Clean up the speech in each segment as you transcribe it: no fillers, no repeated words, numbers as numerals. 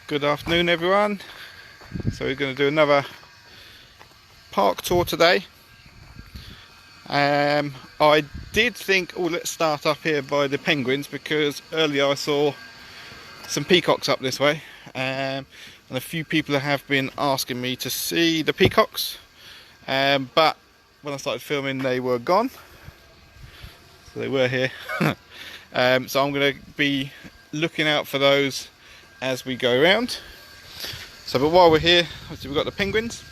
Good afternoon everyone. So we're going to do another park tour today. I did think, let's start up here by the penguins, because earlier I saw some peacocks up this way, and a few people have been asking me to see the peacocks, but when I started filming they were gone. So they were here. So I'm going to be looking out for those as we go around. So, but while we're here, obviously we've got the penguins.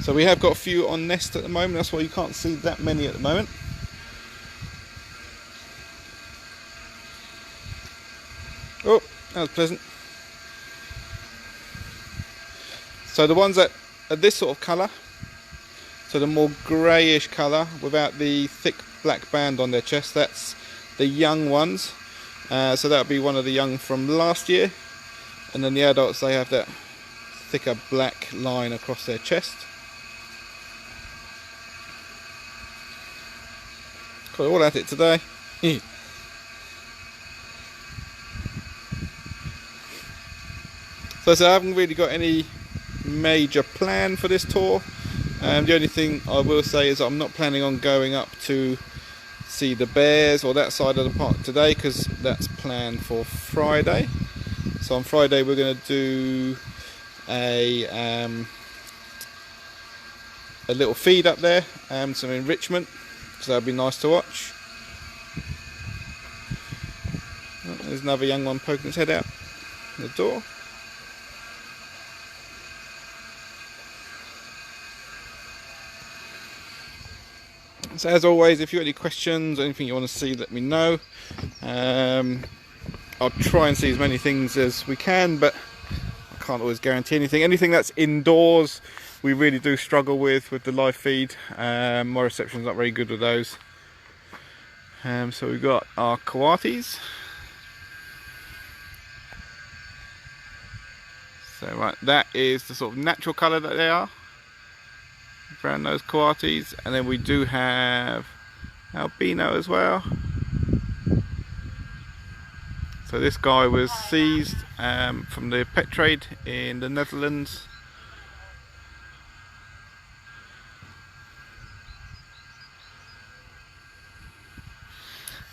So we have got a few on nest at the moment, that's why you can't see that many at the moment. Oh, that was pleasant. So the ones that are this sort of colour, so the more greyish colour without the thick black band on their chest, that's the young ones. So that would be one of the young from last year, and then the adults, they have that thicker black line across their chest. Got all at it today. So I haven't really got any major plan for this tour. The only thing I will say is I'm not planning on going up to see the bears or that side of the park today, because that's planned for Friday. So on Friday we're going to do a little feed up there and some enrichment, so that'll be nice to watch. Oh, there's another young one poking its head out the door. So as always, if you have any questions or anything you want to see, let me know. I'll try and see as many things as we can, but I can't always guarantee anything. Anything that's indoors we really do struggle with the live feed. My reception's not very good with those. So we've got our coatis. So right, that is the sort of natural colour that they are, brown nosed coatis. And then we do have albino as well. So this guy was seized from the pet trade in the Netherlands.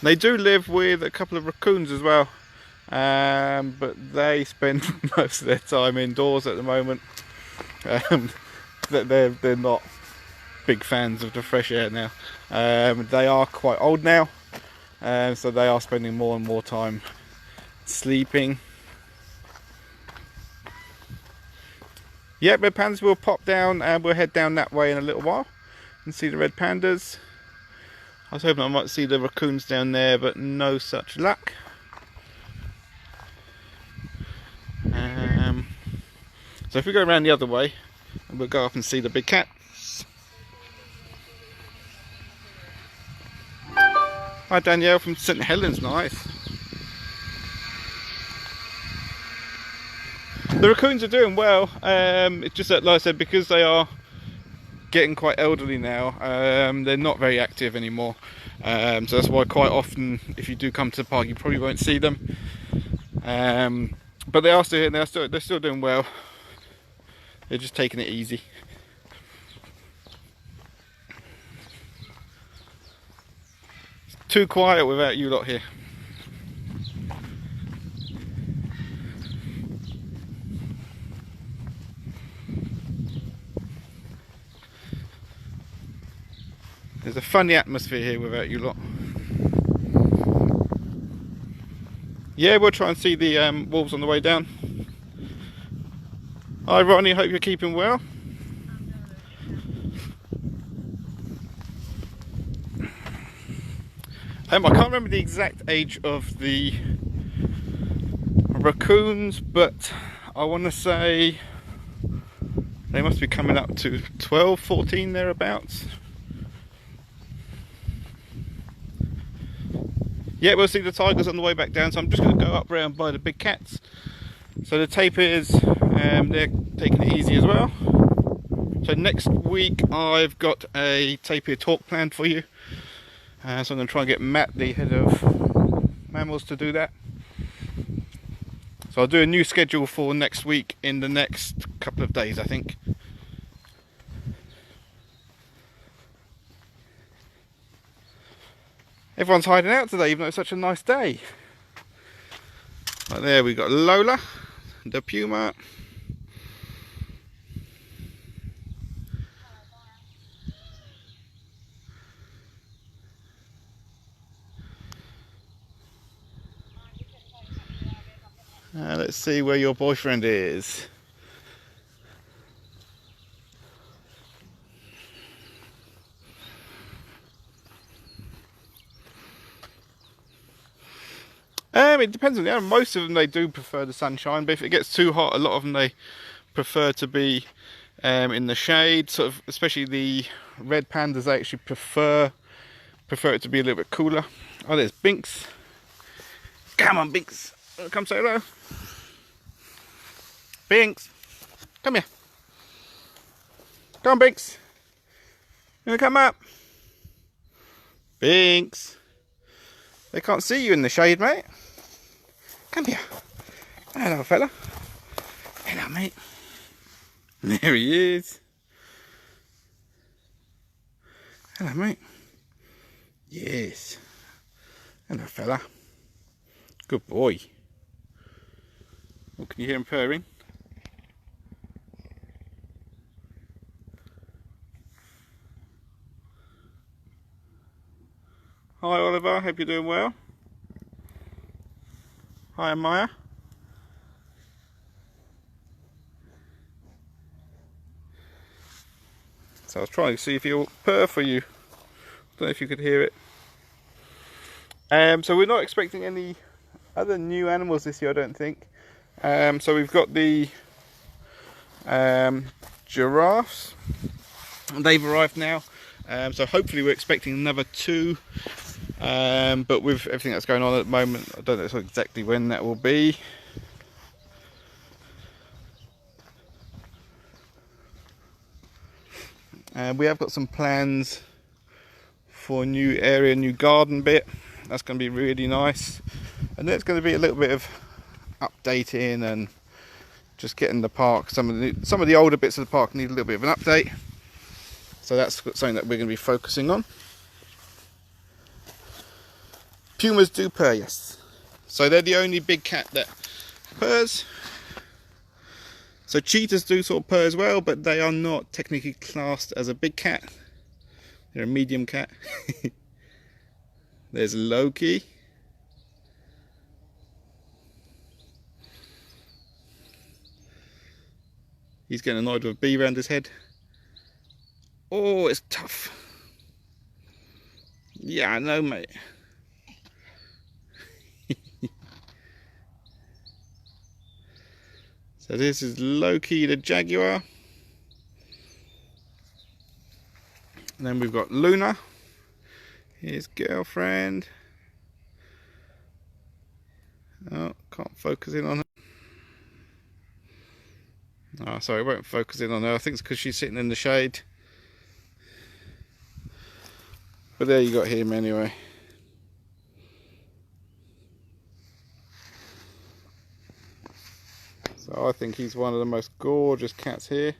They do live with a couple of raccoons as well, but they spend most of their time indoors at the moment. They're not big fans of the fresh air now. They are quite old now, so they are spending more and more time sleeping. Yep, red pandas will pop down, and we'll head down that way in a little while and see the red pandas. I was hoping I might see the raccoons down there, but no such luck. So if we go around the other way, we'll go up and see the big cats. Hi Danielle from St Helens, nice. The raccoons are doing well. It's just that, like I said, because they are getting quite elderly now, they're not very active anymore. So that's why quite often, if you do come to the park, you probably won't see them. But they are still here. They're still doing well. They're just taking it easy. It's too quiet without you lot here. There's a funny atmosphere here without you lot. Yeah, we'll try and see the wolves on the way down. Hi Ronnie, hope you're keeping well. I can't remember the exact age of the raccoons, but I want to say they must be coming up to 12, 14 thereabouts. Yeah, we'll see the tigers on the way back down, so I'm just going to go up round by the big cats. So the tapirs, they're taking it easy as well. So next week I've got a tapir talk planned for you. So I'm going to try and get Matt, the head of mammals, to do that. So I'll do a new schedule for next week in the next couple of days, I think. Everyone's hiding out today, even though it's such a nice day. Right there, we've got Lola, the puma. Let's see where your boyfriend is. It depends on the animal. Most of them, they do prefer the sunshine, but if it gets too hot, a lot of them, they prefer to be in the shade. Sort of, especially the red pandas, they actually prefer it to be a little bit cooler. Oh, there's Binks. Come on, Binks. Come say hello. Binks, come here. Come on, Binks. You wanna come up? Binks. They can't see you in the shade, mate. Come here. Hello, fella. Hello, mate. There he is. Hello, mate. Yes. Hello, fella. Good boy. Oh, can you hear him purring? Hi Oliver, hope you're doing well. Hi Maya. So I was trying to see if he'll purr for you. Don't know if you could hear it. So we're not expecting any other new animals this year, I don't think. So we've got the giraffes. They've arrived now. So hopefully we're expecting another 2. But with everything that's going on at the moment, I don't know exactly when that will be. We have got some plans for a new area, new garden bit. That's going to be really nice. And then it's going to be a little bit of updating and just getting the park. Some of the older bits of the park need a little bit of an update. So that's something that we're going to be focusing on. Pumas do purr, yes. So they're the only big cat that purrs. So cheetahs do sort of purr as well, but they are not technically classed as a big cat. They're a medium cat. There's Loki. He's getting annoyed with a bee around his head. Oh, it's tough. Yeah, I know, mate. So this is Loki the Jaguar. And then we've got Luna, his girlfriend. Oh, can't focus in on her. Oh, sorry, I won't focus in on her. I think it's because she's sitting in the shade. But there you got him anyway. So I think he's one of the most gorgeous cats here.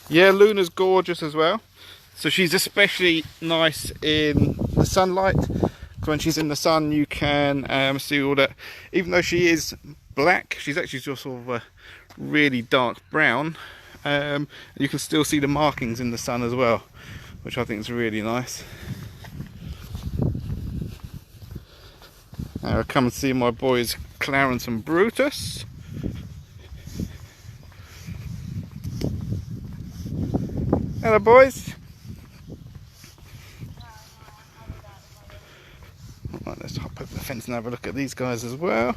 Yeah, Luna's gorgeous as well. So she's especially nice in the sunlight. When she's in the sun, you can see all that. Even though she is black, she's actually just sort of a really dark brown. You can still see the markings in the sun as well, which I think is really nice. Now I come and see my boys Clarence and Brutus. Hello boys. Right, let's hop over the fence and have a look at these guys as well.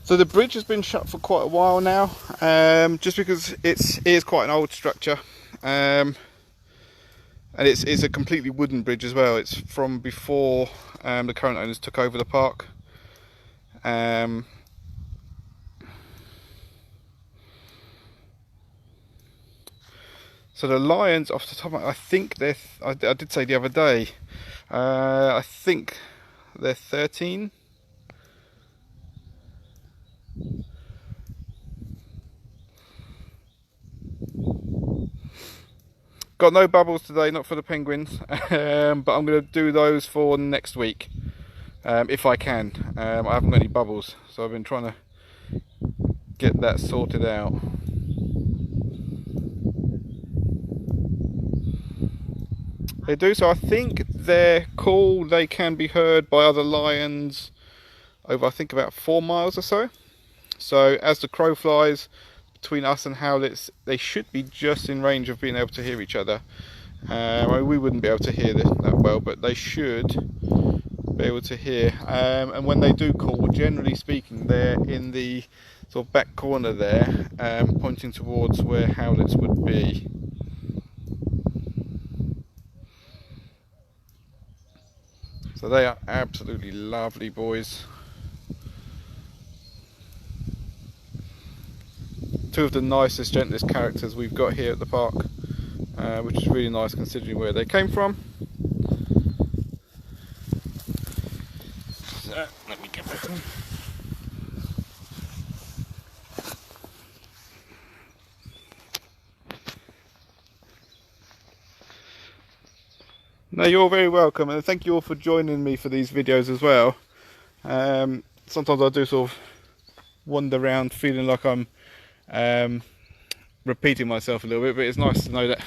So the bridge has been shut for quite a while now, just because it is quite an old structure. and it's a completely wooden bridge as well. It's from before the current owners took over the park. So the lions, off the top of my, I think they're, I did say the other day, I think they're 13. Got no bubbles today, not for the penguins, but I'm going to do those for next week, if I can. I haven't got any bubbles, so I've been trying to get that sorted out. They do, so I think they're cool. They can be heard by other lions over, I think, about 4 miles or so. So as the crow flies between us and Howlett's, they should be just in range of being able to hear each other. We wouldn't be able to hear that well, but they should be able to hear. And when they do call, generally speaking, they're in the sort of back corner there, pointing towards where Howlett's would be. So they are absolutely lovely boys. Two of the nicest, gentlest characters we've got here at the park, which is really nice considering where they came from. So let me get back on. No, you're very welcome, and thank you all for joining me for these videos as well. Sometimes I do sort of wander around feeling like I'm repeating myself a little bit, but it's nice to know that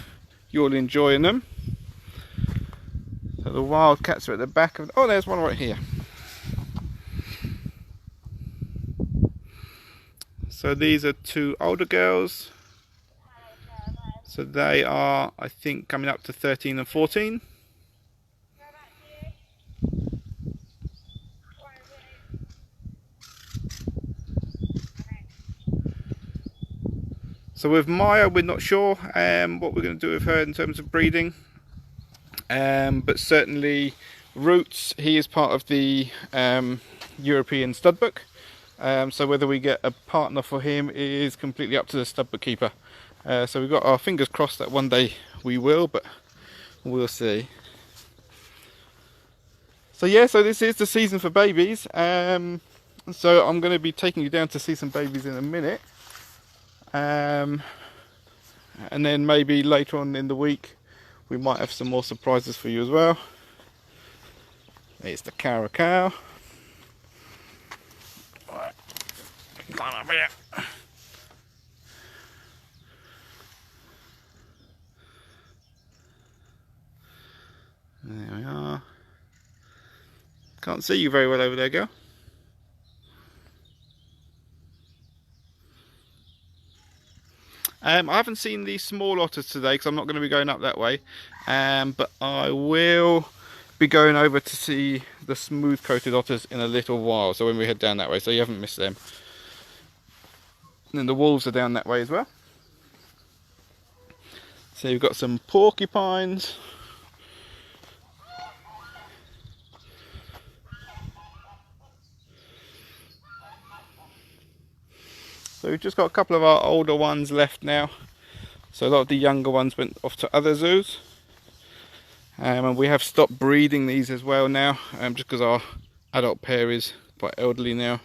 you're all enjoying them. So the Wildcats are at the back of... Oh, there's one right here. So these are two older girls. So they are, I think, coming up to 13 and 14. So with Maya, we're not sure what we're going to do with her in terms of breeding, but certainly Roots, he is part of the European stud book, so whether we get a partner for him is completely up to the stud bookkeeper. So we've got our fingers crossed that one day we will, but we'll see. So yeah, so this is the season for babies, so I'm going to be taking you down to see some babies in a minute. And then maybe later on in the week we might have some more surprises for you as well. It's the caracal. Right. Climb up here. There we are. Can't see you very well over there, girl. I haven't seen the small otters today because I'm not going to be going up that way, but I will be going over to see the smooth coated otters in a little while, so when we head down that way, so you haven't missed them. And then the wolves are down that way as well. So you've got some porcupines. So we've just got a couple of our older ones left now. So a lot of the younger ones went off to other zoos. And we have stopped breeding these as well now, just because our adult pair is quite elderly now.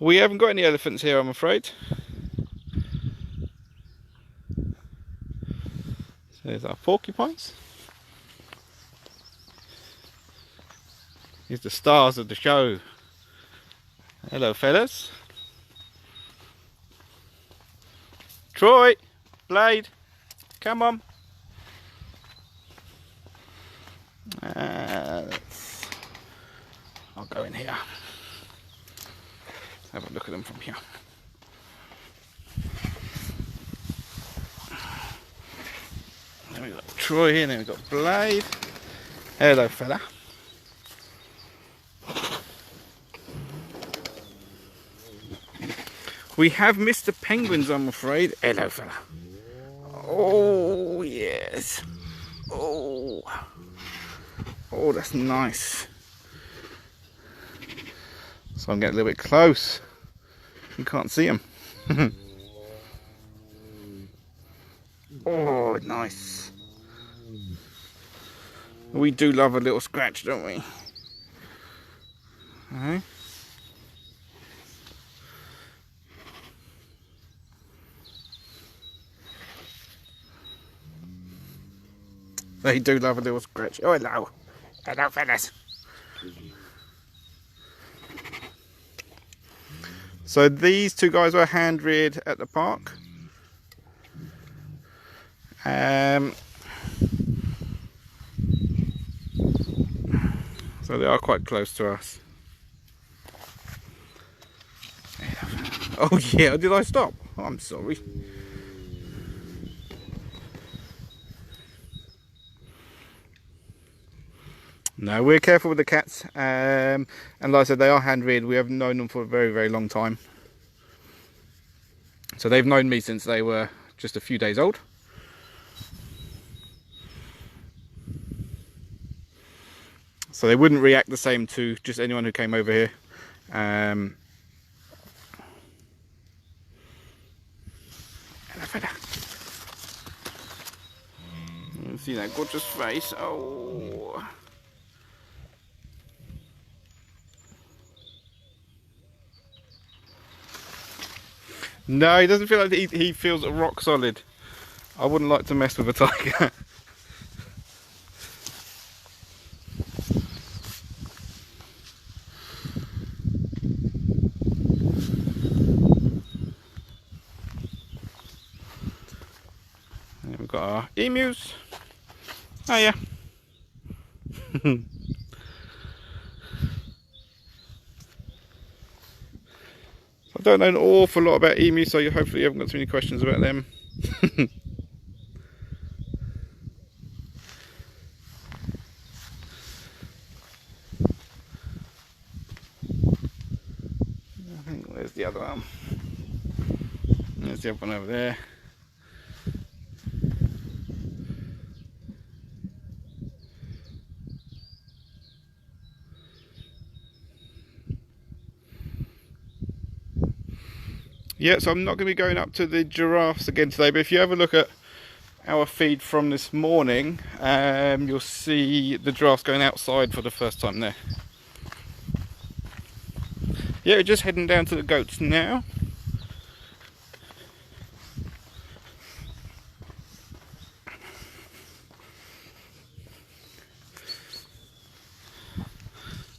We haven't got any elephants here, I'm afraid. So there's our porcupines. He's the stars of the show. Hello, fellas. Troy, Blade, come on. I'll go in here. Have a look at them from here. Then we've got Troy here, and then we've got Blade. Hello, fella. We have missed the penguins, I'm afraid. Hello, fella. Oh, yes. Oh, that's nice. So I'm getting a little bit close. You can't see them. Oh, nice. We do love a little scratch, don't we? Okay. They do love a little scratch. Oh, hello. Hello, fellas. So these two guys were hand reared at the park. So they are quite close to us. Oh yeah, did I stop? Oh, I'm sorry. No, we're careful with the cats, and like I said, they are hand reared. We have known them for a very, very long time. So they've known me since they were just a few days old. So they wouldn't react the same to just anyone who came over here. You see that gorgeous face? Oh. No, he doesn't feel like he feels rock solid. I wouldn't like to mess with a tiger. And we've got our emus. Oh yeah. I don't know an awful lot about emus, so hopefully you haven't got too many questions about them. I think where's the other one? There's the other one over there. Yeah, so I'm not going to be going up to the giraffes again today, but if you have a look at our feed from this morning, you'll see the giraffes going outside for the first time there. Yeah, we're just heading down to the goats now.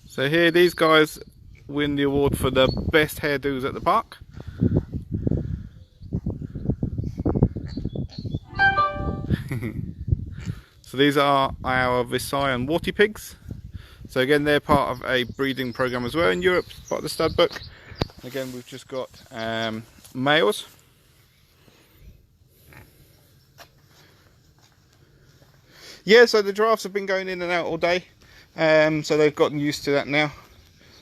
So here, these guys win the award for the best hairdos at the park. So these are our Visayan warty pigs. So again, they're part of a breeding program as well in Europe, part of the stud book. And again, we've just got males. Yeah, so the giraffes have been going in and out all day, so they've gotten used to that now.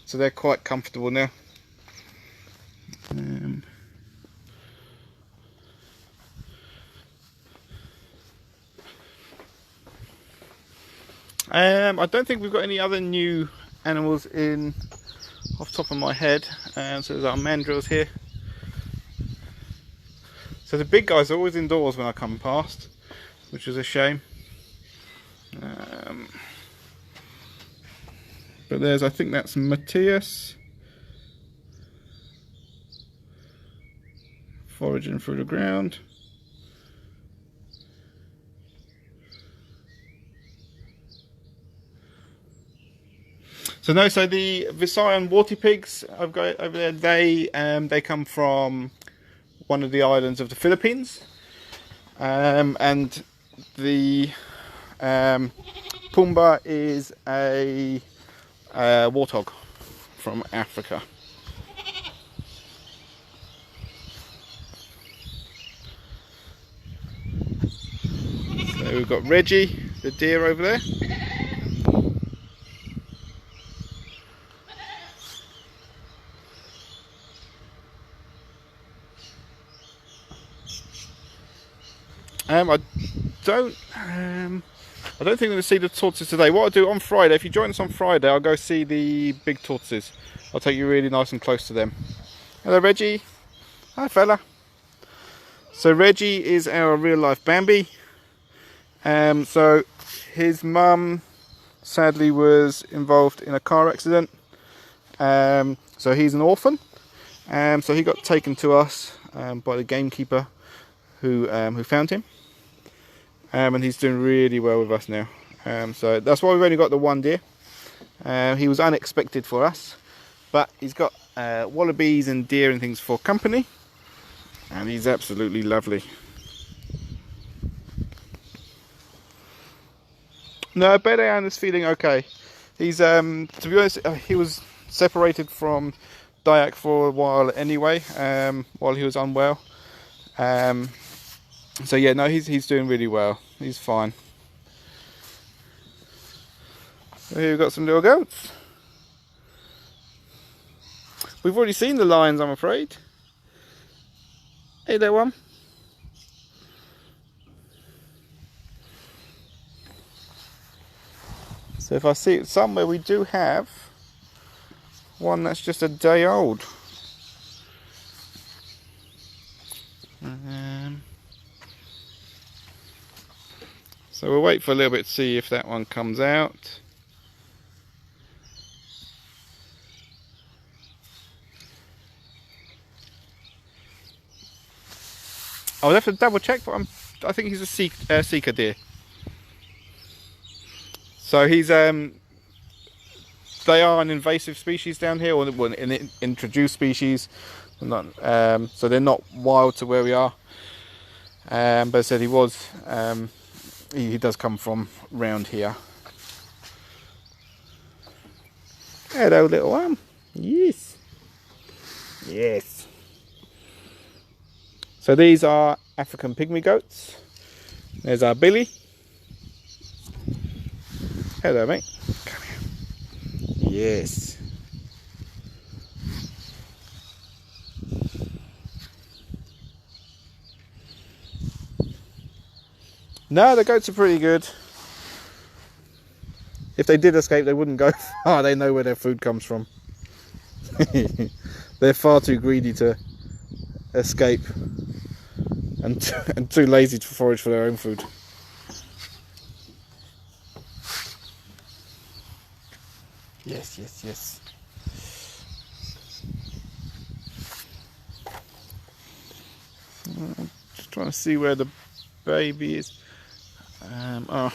So they're quite comfortable now. I don't think we've got any other new animals in off the top of my head. So there's our mandrills here. So the big guys are always indoors when I come past, which is a shame. But there's, I think that's Matthias, foraging through the ground. So no, so the Visayan warty pigs I've got over there, they come from one of the islands of the Philippines, and the Pumba is a warthog from Africa. So we've got Reggie, the deer over there. I don't. I don't think I'm going to see the tortoises today. What I'll do on Friday, if you join us on Friday, I'll go see the big tortoises. I'll take you really nice and close to them. Hello, Reggie. Hi, fella. So Reggie is our real life Bambi. So his mum sadly was involved in a car accident. So he's an orphan. So he got taken to us by the gamekeeper who found him. And he's doing really well with us now. So that's why we've only got the one deer. He was unexpected for us, but he's got wallabies and deer and things for company, and he's absolutely lovely. No, Bedayan is feeling okay. He's to be honest, he was separated from Dayak for a while anyway, while he was unwell. So yeah, no, he's doing really well. He's fine. So here we've got some little goats. We've already seen the lions, I'm afraid. Hey there, one. So if I see it somewhere, we do have one that's just a day old. So we'll wait for a little bit to see if that one comes out. I'll have to double check, but I think he's a seeker deer. So he's they are an invasive species down here, or an introduced species. Not, so they're not wild to where we are. But I said he was. He does come from round here. Hello, little one. Yes. Yes. So these are African pygmy goats. There's our Billy. Hello, mate. Come here. Yes. No, the goats are pretty good. If they did escape, they wouldn't go far. They know where their food comes from. They're far too greedy to escape, and too lazy to forage for their own food. Yes, yes, yes. Just trying to see where the baby is. Oh,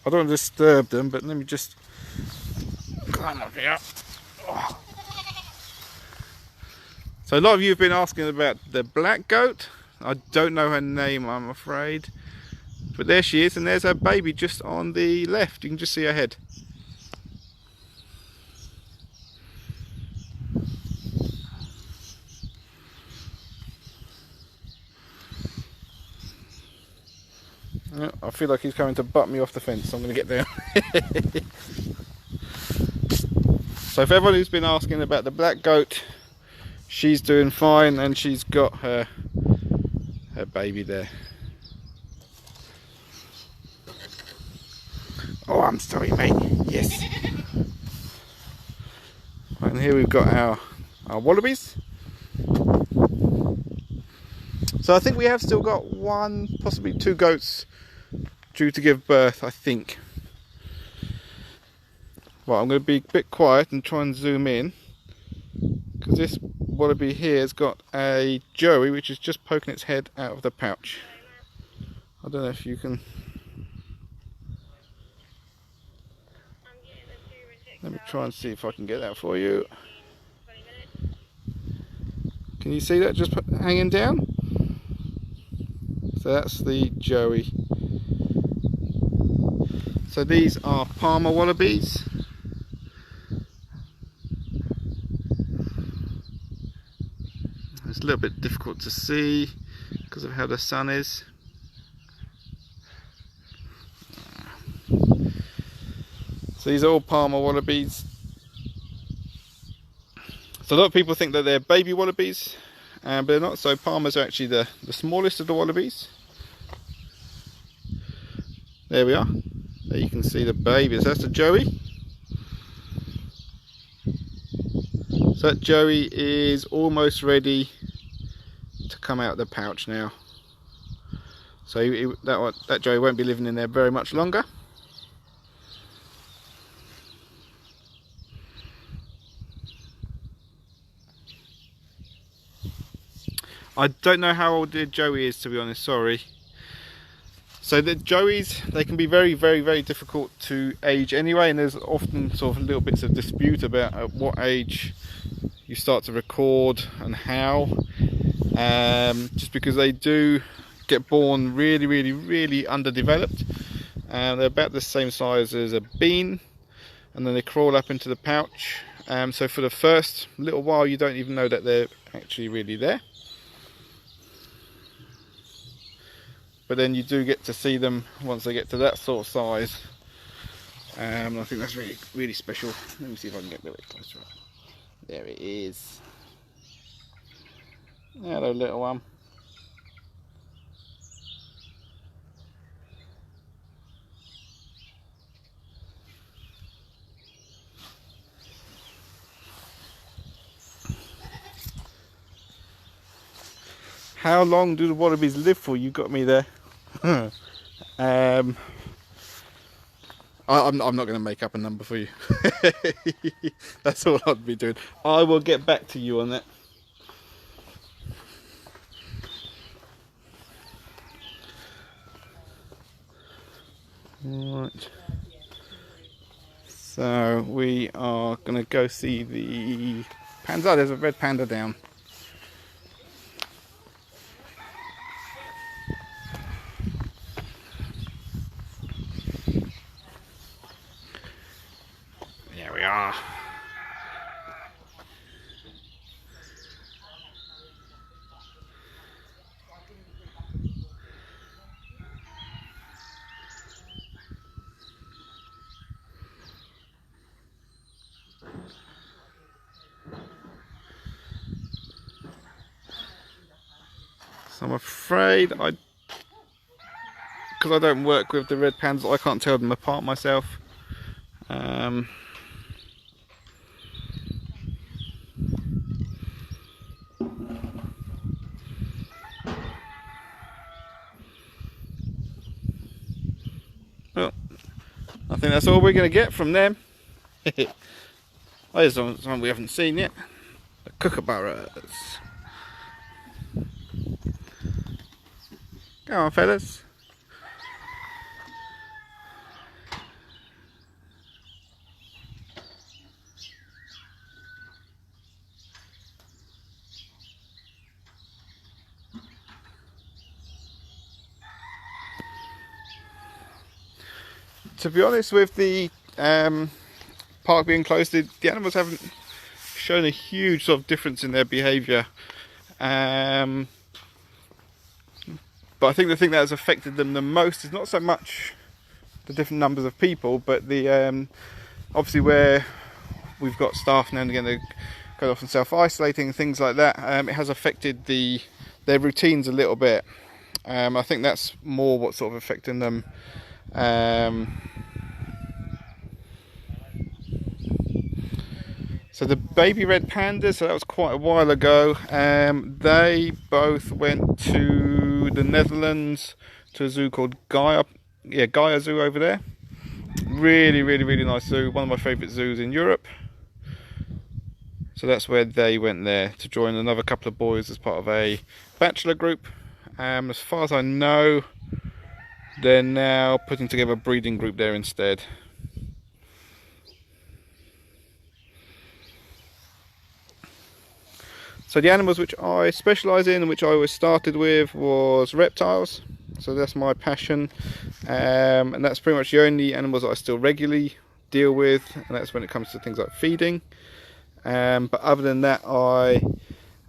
I don't want to disturb them, but let me just climb up here. Oh. So a lot of you have been asking about the black goat. I don't know her name, I'm afraid, but there she is, and there's her baby just on the left. You can just see her head. I feel like he's coming to butt me off the fence, so I'm going to get there. So for everyone who's been asking about the black goat, she's doing fine, and she's got her baby there. Oh, I'm sorry, mate. Yes. Right, and here we've got our wallabies. So I think we have still got one, possibly two goats due to give birth, I think. Well, I'm going to be a bit quiet and try and zoom in, because this wallaby here has got a joey which is just poking its head out of the pouch. I don't know if you can. Let me try and see if I can get that for you. Can you see that just hanging down? So that's the joey. So these are Palmer wallabies. It's a little bit difficult to see because of how the sun is. So these are all Palmer wallabies. So a lot of people think that they're baby wallabies, but they're not. So Palmers are actually the smallest of the wallabies. There we are. There you can see the babies. That's the Joey. So that Joey is almost ready to come out of the pouch now. So that Joey won't be living in there very much longer. I don't know how old the Joey is, to be honest, sorry. So the Joeys, they can be very, very, very difficult to age anyway, and there's often sort of little bits of dispute about at what age you start to record and how. Just because they do get born really, really, really underdeveloped. They're about the same size as a bean, and then they crawl up into the pouch. So for the first little while, you don't even know that they're actually really there. But then you do get to see them once they get to that sort of size. I think that's really, really special. Let me see if I can get a little bit closer. There it is. Hello, little one. How long do the wallabies live for? You got me there. I'm not going to make up a number for you. That's all I'd be doing. I will get back to you on that. Right. So we are going to go see the panda. There's a red panda down. There we are. So I'm afraid because I don't work with the red pandas, I can't tell them apart myself. Well, I think that's all we're going to get from them. Oh, there's something we haven't seen yet. The kookaburras. Go on, fellas. To be honest, with the park being closed, the animals haven't shown a huge sort of difference in their behaviour. But I think the thing that has affected them the most is not so much the different numbers of people, but the obviously where we've got staff now and again they go off and self-isolating and things like that. It has affected their routines a little bit. I think that's more what's sort of affecting them. So the baby red pandas, so that was quite a while ago. They both went to the Netherlands to a zoo called Gaia Zoo over there. Really, really, really nice zoo. One of my favourite zoos in Europe. So that's where they went there to join another couple of boys as part of a bachelor group. As far as I know, they're now putting together a breeding group there instead. So the animals which I specialise in and which I always started with was reptiles. So that's my passion, and that's pretty much the only animals that I still regularly deal with, and that's when it comes to things like feeding. But other than that, I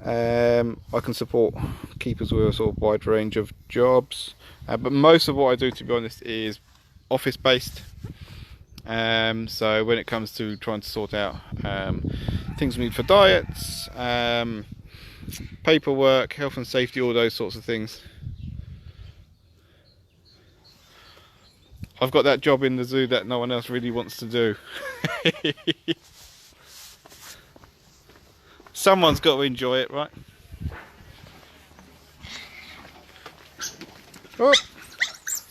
can support keepers with a sort of wide range of jobs. But most of what I do, to be honest, is office based. So when it comes to trying to sort out things we need for diets, paperwork, health and safety, all those sorts of things. I've got that job in the zoo that no one else really wants to do. Someone's got to enjoy it, right? Oh,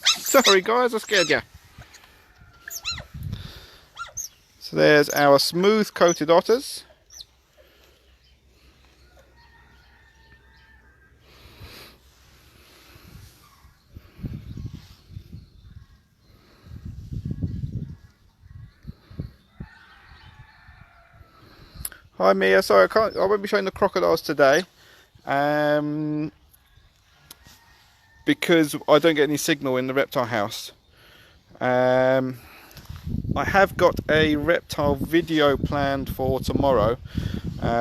sorry guys, I scared you. So there's our smooth coated otters. Hi Mia, sorry I won't be showing the crocodiles today. Because I don't get any signal in the reptile house. I have got a reptile video planned for tomorrow.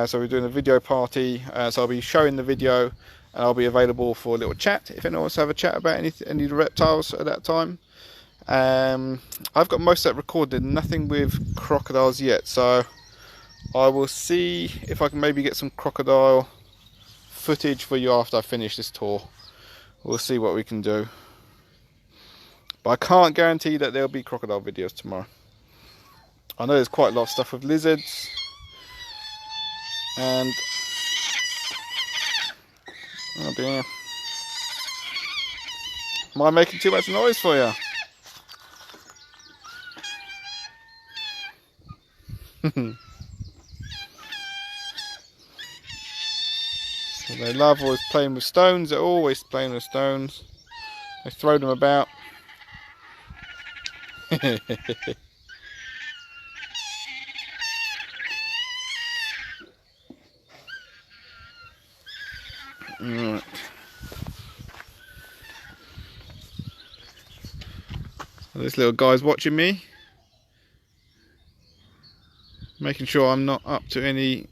So we're doing a video party, so I'll be showing the video and I'll be available for a little chat if anyone wants to have a chat about any of the reptiles at that time. I've got most of that recorded, nothing with crocodiles yet, so I will see if I can maybe get some crocodile footage for you after I finish this tour. We'll see what we can do. But I can't guarantee that there'll be crocodile videos tomorrow. I know there's quite a lot of stuff with lizards. And... oh dear. Am I making too much noise for you? So they love always playing with stones. They're always playing with stones. They throw them about. Right. So this little guy's watching me, making sure I'm not up to any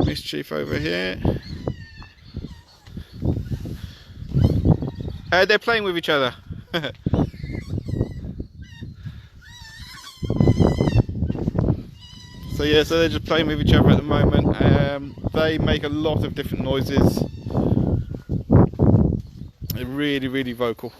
mischief over here. They're playing with each other. So yeah, so they're just playing with each other at the moment. They make a lot of different noises. They're really, really vocal.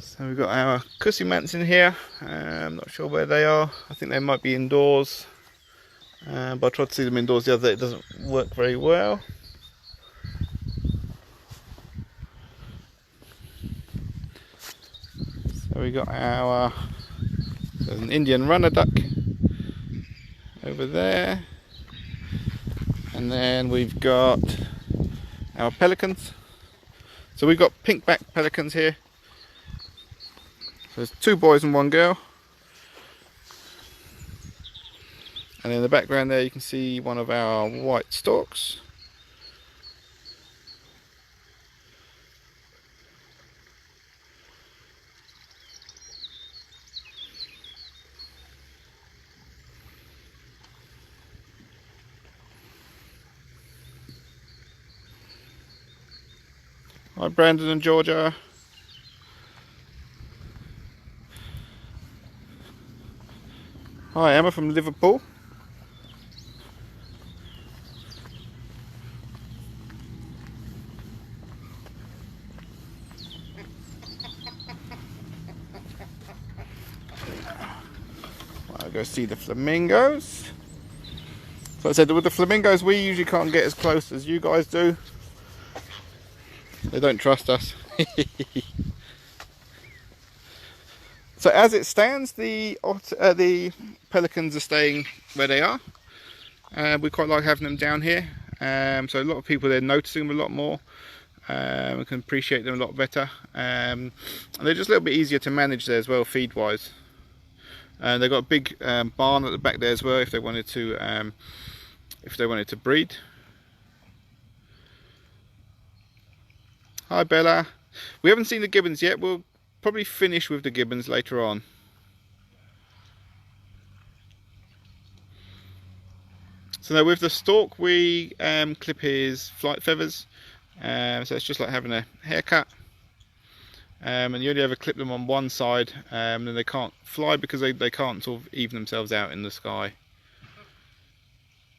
So we've got our cussy mants in here. I'm not sure where they are. I think they might be indoors. But I tried to see them indoors the other day. It doesn't work very well. So we got our, there's an Indian runner duck over there, and then we've got our pelicans. So we've got pink-backed pelicans here. So there's 2 boys and 1 girl. And in the background there you can see one of our white storks. Hi Brandon and Georgia. Hi Emma from Liverpool. I'll go see the flamingos. So I said with the flamingos we usually can't get as close as you guys do. They don't trust us. So as it stands, the pelicans are staying where they are. We quite like having them down here. So a lot of people, they're noticing them a lot more. We can appreciate them a lot better. And they're just a little bit easier to manage there as well, feed wise. And they've got a big barn at the back there as well if they wanted to breed. Hi Bella. We haven't seen the gibbons yet. We'll probably finish with the gibbons later on. So now with the stork we clip his flight feathers. So it's just like having a haircut. and you only ever clip them on one side, then they can't fly because they can't sort of even themselves out in the sky.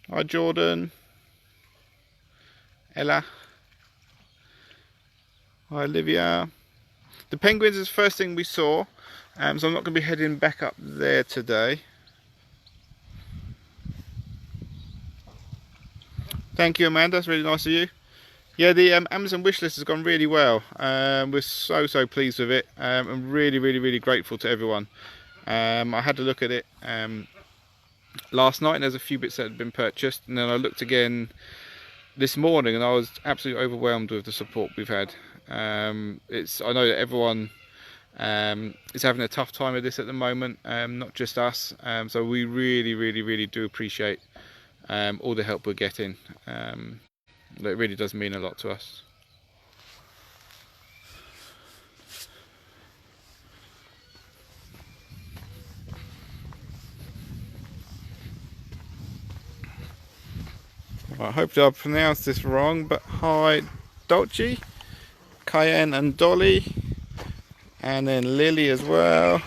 Hi Jordan. Ella. Hi Olivia. The penguins is the first thing we saw, so I'm not going to be heading back up there today. Thank you, Amanda, that's really nice of you. Yeah, the Amazon wishlist has gone really well. We're so pleased with it. I'm really grateful to everyone. I had to look at it last night, and there's a few bits that had been purchased, and then I looked again this morning, and I was absolutely overwhelmed with the support we've had. I know that everyone is having a tough time with this at the moment, not just us. So we really do appreciate all the help we're getting. It really does mean a lot to us. I hope I pronounced this wrong, but hi Dolce, Cayenne and Dolly, and then Lily as well.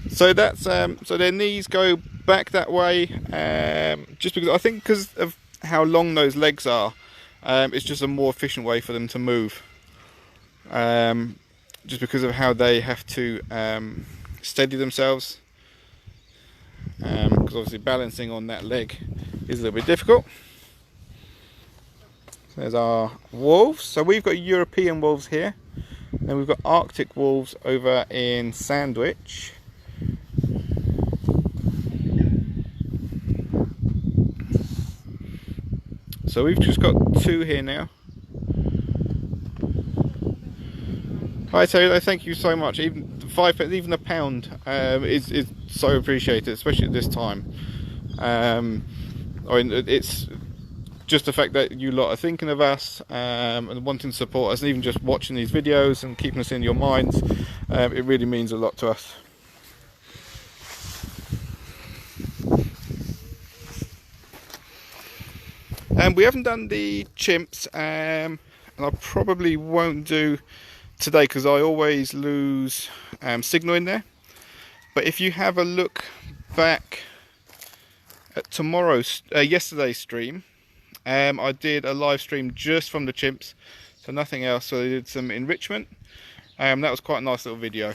So that's so their knees go back that way, just because I think because of how long those legs are, it's just a more efficient way for them to move. Just because of how they have to steady themselves, because obviously balancing on that leg is a little bit difficult. So there's our wolves. So we've got European wolves here, and we've got Arctic wolves over in Sandwich. So we've just got 2 here now. Hi Taylor, thank you so much. Even even a pound is so appreciated, especially at this time. I mean, it's just the fact that you lot are thinking of us and wanting to support us, and even just watching these videos and keeping us in your minds. It really means a lot to us. We haven't done the chimps, and I probably won't do today because I always lose signal in there. But if you have a look back at yesterday's stream, I did a live stream just from the chimps, so nothing else. So I did some enrichment. That was quite a nice little video,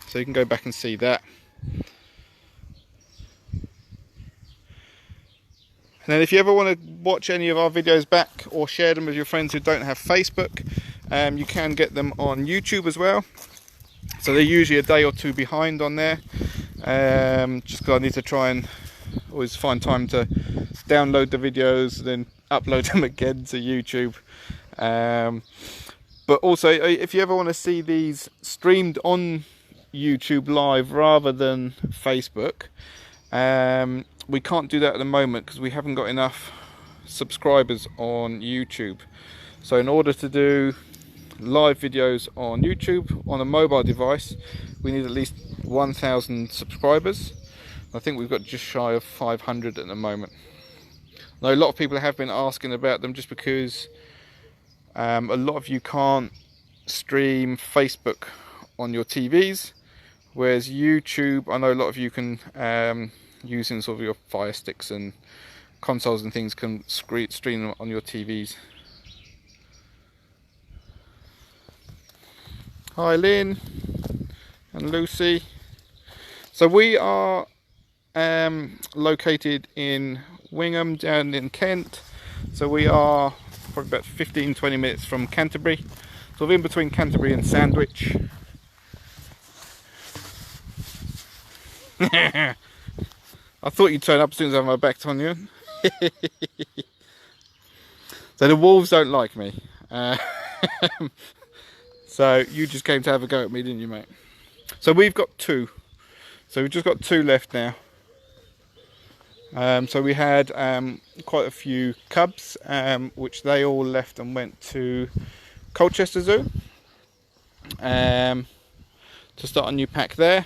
so you can go back and see that. And then if you ever want to watch any of our videos back or share them with your friends who don't have Facebook, you can get them on YouTube as well. So they're usually a day or 2 behind on there, just because I need to try and always find time to download the videos, then upload them again to YouTube. But also, if you ever want to see these streamed on YouTube live rather than Facebook, we can't do that at the moment because we haven't got enough subscribers on YouTube. So in order to do live videos on YouTube on a mobile device, we need at least 1,000 subscribers. I think we've got just shy of 500 at the moment. Now, a lot of people have been asking about them just because a lot of you can't stream Facebook on your TVs, whereas YouTube, I know a lot of you can, using sort of your Fire Sticks and consoles and things, can stream them on your TVs. Hi Lynn and Lucy. So we are located in Wingham down in Kent. So we are probably about 15-20 minutes from Canterbury. So we're in between Canterbury and Sandwich. I thought you'd turn up as soon as I have my back on you. So the wolves don't like me. So you just came to have a go at me, didn't you, mate? So we've got 2. So we've just got 2 left now. So we had quite a few cubs, which they all left and went to Colchester Zoo to start a new pack there.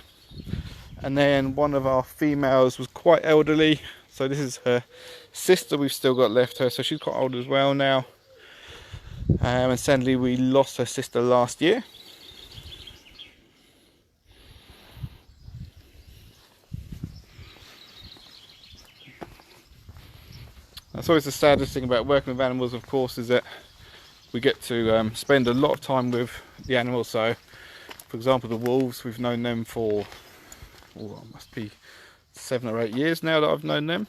And then one of our females was quite elderly, so this is her sister we've still got left her, so she's quite old as well now. And sadly we lost her sister last year. That's always the saddest thing about working with animals, of course, is that we get to spend a lot of time with the animals. So, for example, the wolves, we've known them for, oh, it must be 7 or 8 years now that I've known them.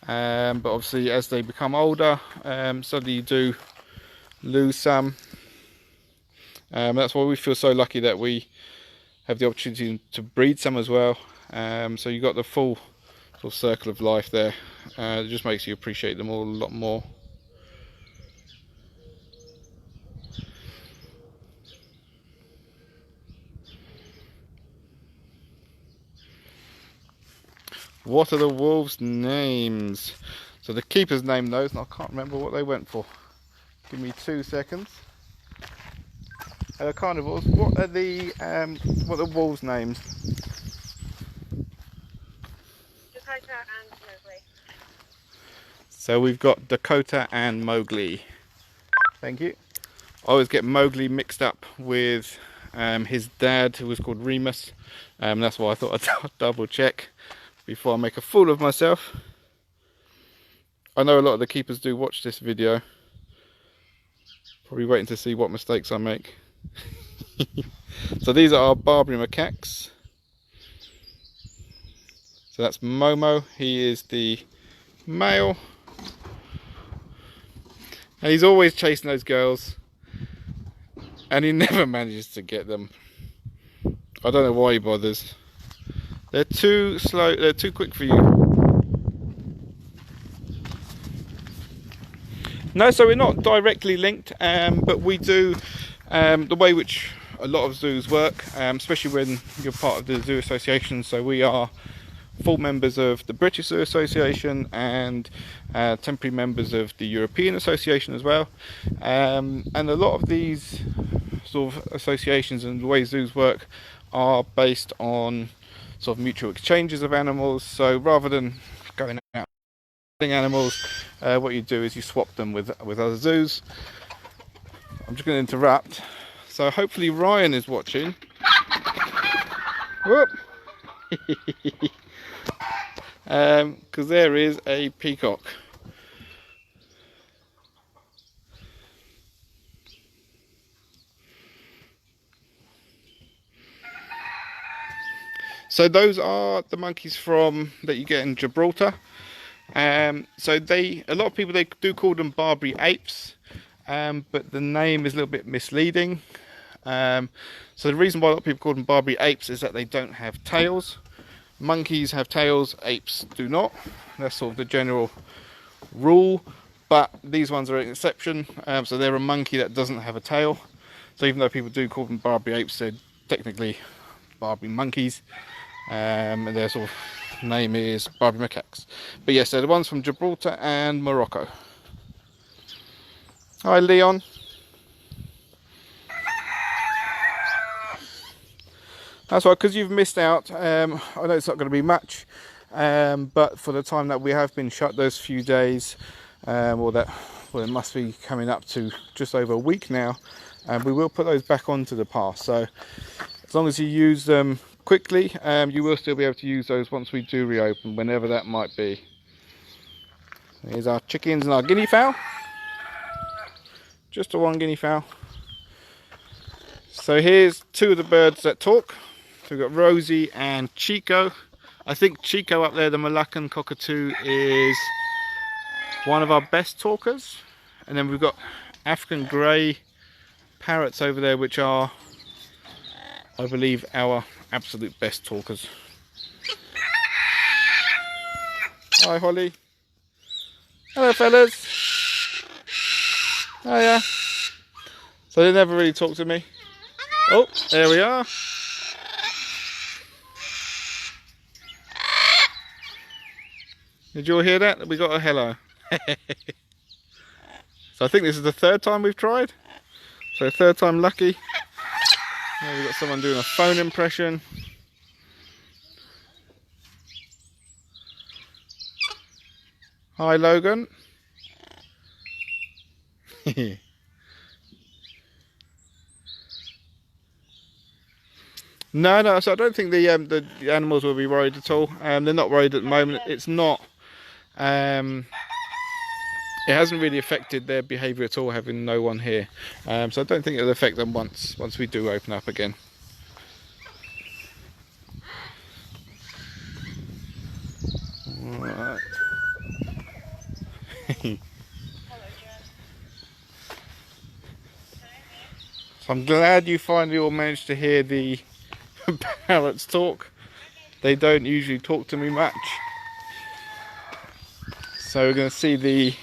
But obviously, as they become older, suddenly you do lose some. That's why we feel so lucky that we have the opportunity to breed some as well. So you've got the full sort of circle of life there. It just makes you appreciate them all a lot more. What are the wolves' names? So the keepers named those, and I can't remember what they went for. Give me 2 seconds. Carnivores. What are the wolves' names? Dakota and Mowgli. So we've got Dakota and Mowgli. Thank you. I always get Mowgli mixed up with his dad, who was called Remus. That's why I thought I'd double check before I make a fool of myself. I know a lot of the keepers do watch this video. Probably waiting to see what mistakes I make. So these are our Barbary macaques. So that's Momo, he is the male. And he's always chasing those girls. And he never manages to get them. I don't know why he bothers. They're too slow, they're too quick for you. No, so we're not directly linked, but we do the way which a lot of zoos work, especially when you're part of the Zoo Association. So we are full members of the British Zoo Association and temporary members of the European Association as well. And a lot of these sort of associations and the way zoos work are based on sort of mutual exchanges of animals. So rather than going out animals, what you do is you swap them with other zoos. I'm just going to interrupt. So hopefully Ryan is watching. Whoop! Because there is a peacock. So those are the monkeys that you get in Gibraltar. So a lot of people, they do call them Barbary apes, but the name is a little bit misleading. So the reason why a lot of people call them Barbary apes is that they don't have tails. Monkeys have tails, apes do not. That's sort of the general rule, but these ones are an exception. So they're a monkey that doesn't have a tail. So even though people do call them Barbary apes, they're technically Barbary monkeys. And their sort of name is Barbary macaques. But yes, they're the ones from Gibraltar and Morocco. Hi, Leon. That's right, because you've missed out. I know it's not going to be much, but for the time that we have been shut, those few days, it must be coming up to just over a week now, and we will put those back onto the pass. So as long as you use them quickly, you will still be able to use those once we do reopen, whenever that might be. Here's our chickens and our guinea fowl. Just the one guinea fowl. So here's two of the birds that talk. So we've got Rosie and Chico. I think Chico up there, the Malaccan cockatoo, is one of our best talkers. And then we've got African grey parrots over there, which are, I believe, our absolute best talkers. Hi, Holly. Hello, fellas. Oh yeah. So they never really talk to me. Oh, there we are. Did you all hear that? We got a hello. So I think this is the third time we've tried. So third time lucky. Now we've got someone doing a phone impression. Hi, Logan. No. So I don't think the animals will be worried at all. They're not worried at the moment. It's not. It hasn't really affected their behaviour at all, having no one here. So I don't think it'll affect them once we do open up again. Right. So I'm glad you finally all managed to hear the parrots talk. They don't usually talk to me much. So we're going to see the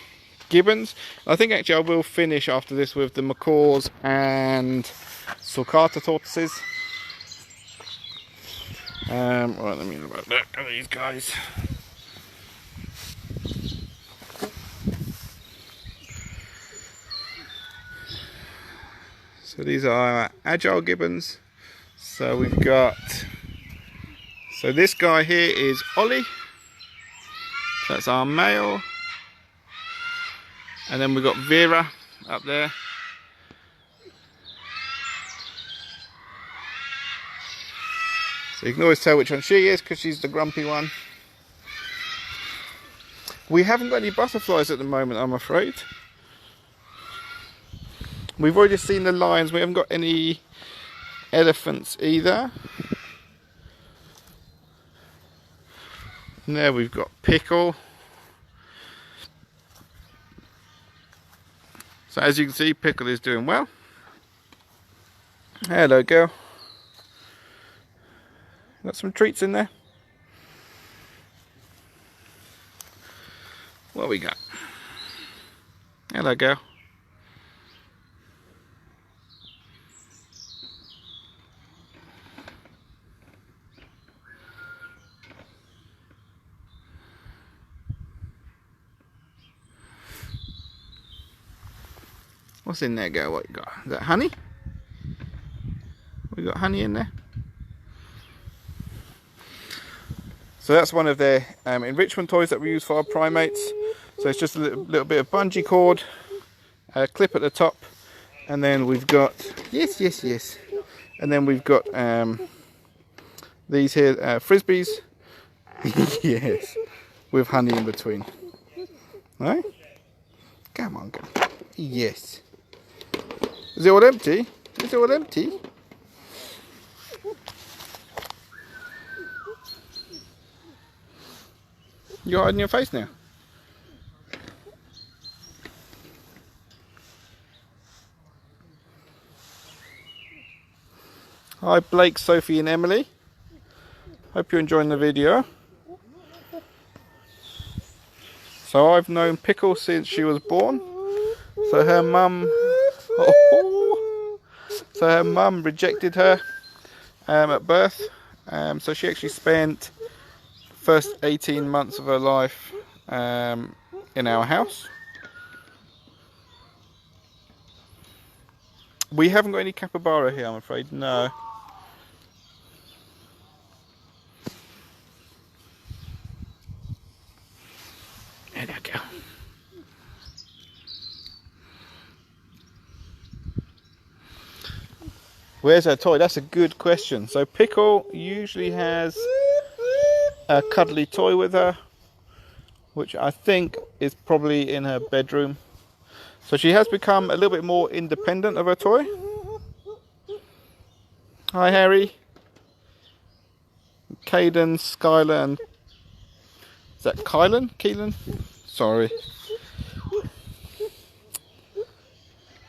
gibbons. I think actually I will finish after this with the macaws and sulcata tortoises. Right, let me have a look at these guys. So these are our agile gibbons. So we've got, so this guy here is Ollie. That's our male. And then we've got Vera up there. So you can always tell which one she is because she's the grumpy one. We haven't got any butterflies at the moment, I'm afraid. We've already seen the lions. We haven't got any elephants either. And there we've got Pickle. So as you can see, Pickle is doing well. Hello, girl. Got some treats in there. What we got? Hello, girl. What's in there, girl? What you got? Is that honey? We got honey in there. So that's one of their enrichment toys that we use for our primates. So it's just a little bit of bungee cord, a clip at the top, and then we've got yes. And then we've got these here frisbees, yes, with honey in between. Right? Come on, girl. Yes. Is it all empty? Is it all empty? You're hiding your face now. Hi Blake, Sophie and Emily. Hope you're enjoying the video. So I've known Pickle since she was born. So her mum rejected her at birth. So she actually spent first 18 months of her life in our house. We haven't got any capybara here, I'm afraid. No. There you go. Where's her toy? That's a good question. So Pickle usually has a cuddly toy with her, which I think is probably in her bedroom. So she has become a little bit more independent of her toy. Hi Harry. Caden, Skylar and... Is that Kylan? Keelan? Sorry.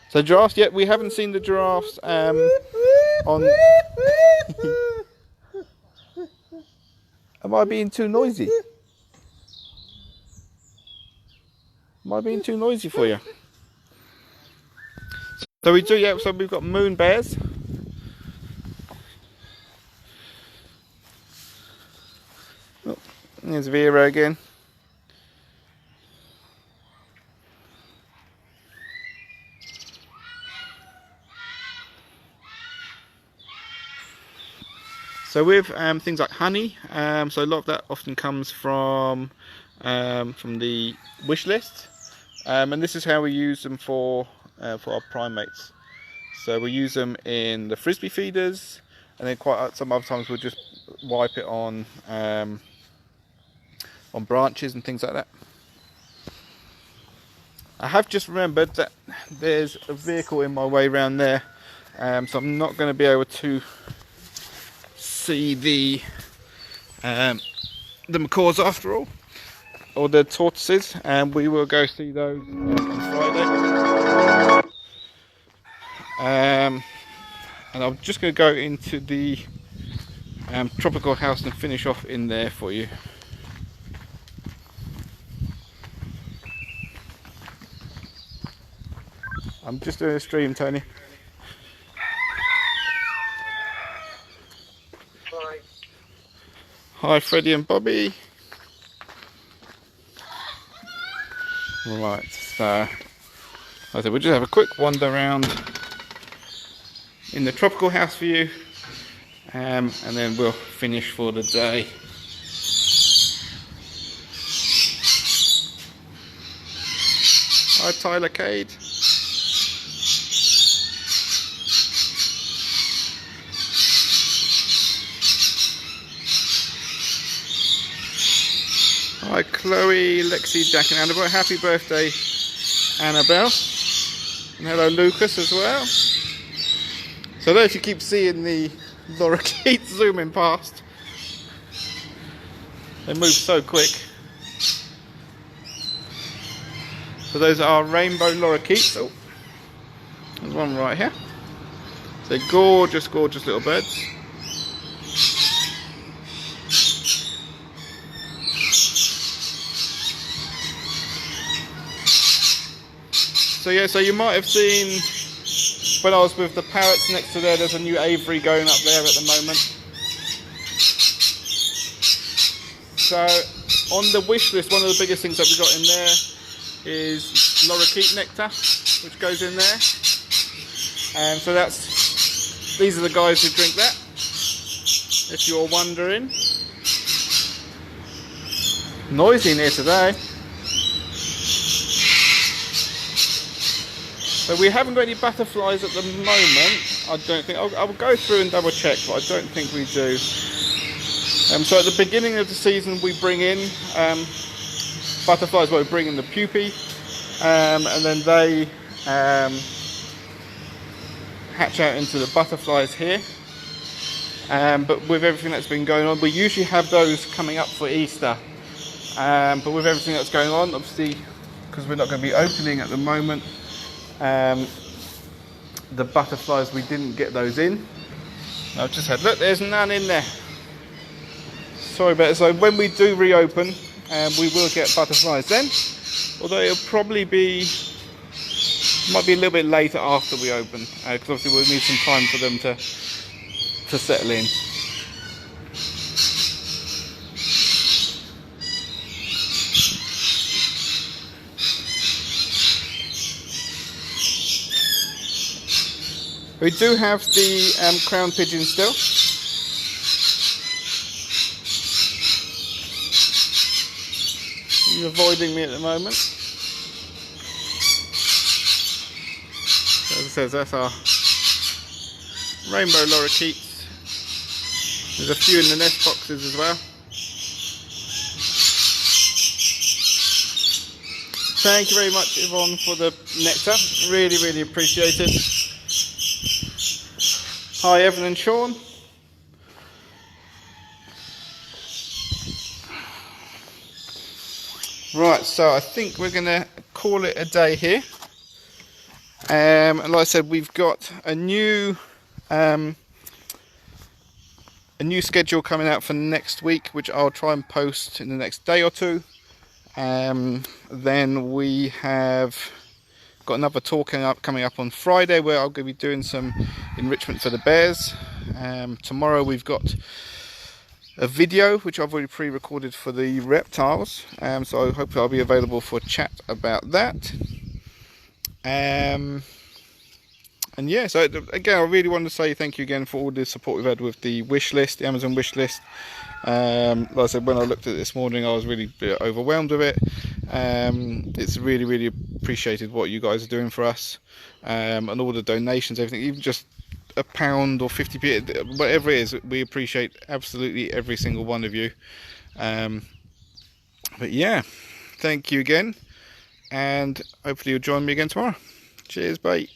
So giraffes, yet we haven't seen the giraffes on... Am I being too noisy? Am I being too noisy for you? So we do, yeah, so we've got moon bears. Oh, there's Vera again. So with things like honey, so a lot of that often comes from the wish list, and this is how we use them for our primates. So we use them in the frisbee feeders, and then quite some other times we'll just wipe it on branches and things like that. I have just remembered that there's a vehicle in my way around there, so I'm not going to be able to see the macaws after all, or the tortoises, and we will go see those on Friday. And I'm just going to go into the tropical house and finish off in there for you. I'm just doing a stream, Tony. Hi. Hi, Freddie and Bobby. Right, so like I said, we'll just have a quick wander around in the tropical house for you, and then we'll finish for the day. Hi, Tyler Cade. Hi Chloe, Lexi, Jack and Annabelle. Happy birthday, Annabelle. And hello Lucas as well. So there you keep seeing the lorikeets zooming past. They move so quick. So those are rainbow lorikeets. Oh, there's one right here. They're gorgeous, gorgeous little birds. So yeah, so you might have seen when I was with the parrots next to there, there's a new aviary going up there at the moment. So on the wish list, one of the biggest things that we got in there is lorikeet nectar, which goes in there. And so these are the guys who drink that, if you're wondering. Noisy in here today. So we haven't got any butterflies at the moment, I don't think. I'll go through and double check, but I don't think we do. So at the beginning of the season we bring in butterflies, we bring in the pupae, and then they hatch out into the butterflies here. But with everything that's been going on, we usually have those coming up for Easter. But with everything that's going on, obviously, because we're not going to be opening at the moment, the butterflies, we didn't get those in. I've just had, look, there's none in there. Sorry about it. So when we do reopen, we will get butterflies then, although it'll probably be, might be a little bit later after we open, because obviously we'll need some time for them to settle in. We do have the crown pigeon still. He's avoiding me at the moment. So as I said, that's our rainbow lorikeets. There's a few in the nest boxes as well. Thank you very much, Yvonne, for the nectar. Really, really appreciate it. Hi Evan and Sean. Right, so I think we're going to call it a day here. And like I said, we've got a new schedule coming out for next week, which I'll try and post in the next day or two. Then we have got another tour coming up on Friday, where I'll be doing some enrichment for the bears. Tomorrow we've got a video which I've already pre-recorded for the reptiles, so hopefully I'll be available for a chat about that. And yeah, so again, I really want to say thank you again for all the support we've had with the wish list, the Amazon wish list. Like I said, when I looked at it this morning, I was really overwhelmed with it. It's really, really appreciated what you guys are doing for us, and all the donations, everything, even just a pound or 50p, whatever it is, we appreciate absolutely every single one of you. But yeah, thank you again, and hopefully you'll join me again tomorrow. Cheers, bye.